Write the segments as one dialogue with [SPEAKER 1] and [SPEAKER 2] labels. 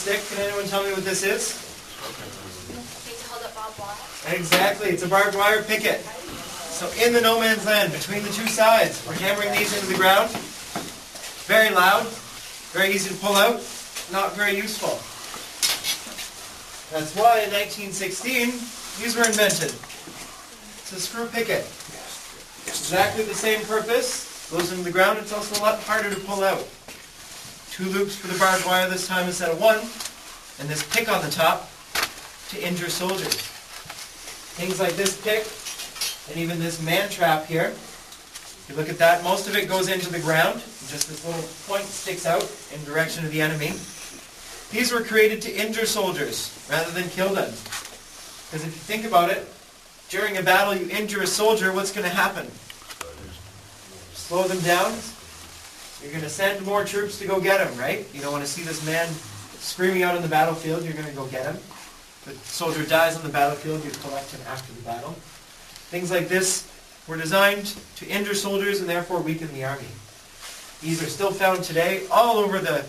[SPEAKER 1] stick. Can anyone tell me what this is?
[SPEAKER 2] To hold up barbed wire.
[SPEAKER 1] Exactly, it's a barbed wire picket. So in the no man's land, between the two sides, we're hammering these into the ground. Very loud, very easy to pull out, not very useful. That's why in 1916, these were invented. It's a screw picket. Exactly the same purpose, goes into the ground, it's also a lot harder to pull out. 2 loops for the barbed wire this time instead of 1, and this pick on the top to injure soldiers. Things like this pick, and even this man trap here. If you look at that, most of it goes into the ground, and just this little point sticks out in direction of the enemy. These were created to injure soldiers rather than kill them. Because if you think about it, during a battle you injure a soldier, what's going to happen? Slow them down. You're going to send more troops to go get him, right? You don't want to see this man screaming out on the battlefield, you're going to go get him. The soldier dies on the battlefield, you collect him after the battle. Things like this were designed to injure soldiers and therefore weaken the army. These are still found today all over the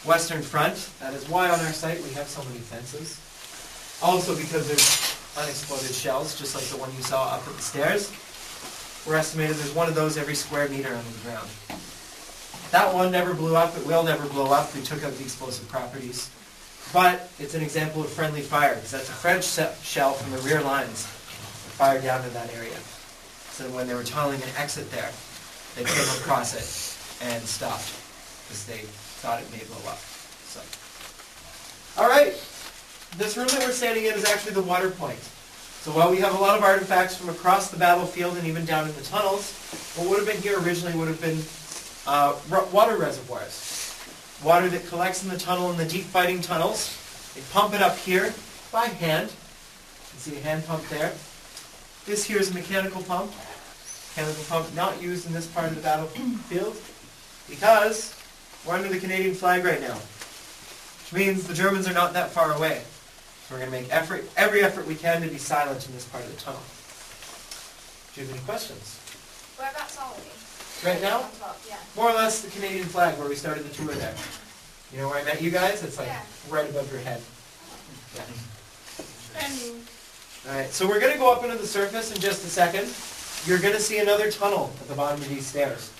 [SPEAKER 1] Western Front. That is why on our site we have so many fences. Also because there's unexploded shells, just like the one you saw up at the stairs. We're estimated there's one of those every square meter under the ground. That one never blew up, it will never blow up. We took out the explosive properties. But it's an example of friendly fire, because that's a French shell from the rear lines fired down in that area. So when they were tunneling an exit there, they came across it and stopped, because they thought it may blow up. So, all right, this room that we're standing in is actually the water point. So while we have a lot of artifacts from across the battlefield and even down in the tunnels, what would have been here originally would have been water reservoirs. Water that collects in the tunnel in the deep fighting tunnels. They pump it up here by hand. You can see a hand pump there. This here is a mechanical pump. Mechanical pump not used in this part of the battlefield because we're under the Canadian flag right now. Which means the Germans are not that far away. So we're going to make every effort we can to be silent in this part of the tunnel. Do you have any questions?
[SPEAKER 2] Whereabouts are we?
[SPEAKER 1] Right now?
[SPEAKER 2] On top, yeah.
[SPEAKER 1] More or less the Canadian flag where we started the tour there. You know where I met you guys? It's like right above your head. Yeah. Alright, so we're going to go up into the surface in just a second. You're going to see another tunnel at the bottom of these stairs.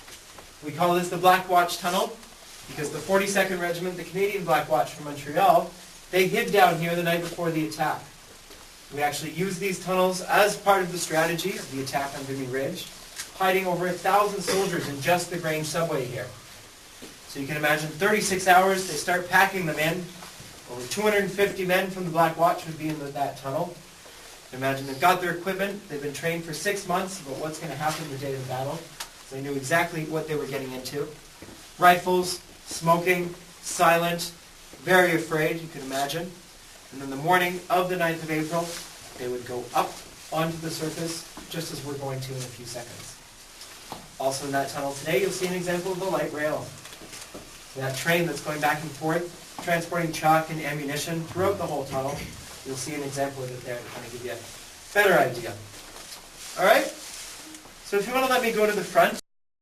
[SPEAKER 1] We call this the Black Watch Tunnel because the 42nd Regiment, the Canadian Black Watch from Montreal, they hid down here the night before the attack. We actually used these tunnels as part of the strategy of the attack on Vimy Ridge, hiding over 1,000 soldiers in just the Grange subway here. So you can imagine 36 hours, they start packing them in. Over 250 men from the Black Watch would be in that tunnel. You can imagine they've got their equipment, they've been trained for 6 months about what's going to happen the day of the battle. So they knew exactly what they were getting into. Rifles, smoking, silent, very afraid, you can imagine. And then the morning of the 9th of April, they would go up onto the surface, just as we're going to in a few seconds. Also in that tunnel today, you'll see an example of the light rail. That train that's going back and forth, transporting chalk and ammunition throughout the whole tunnel. You'll see an example of it there to kind of give you a better idea. All right? So if you want to let me go to the front.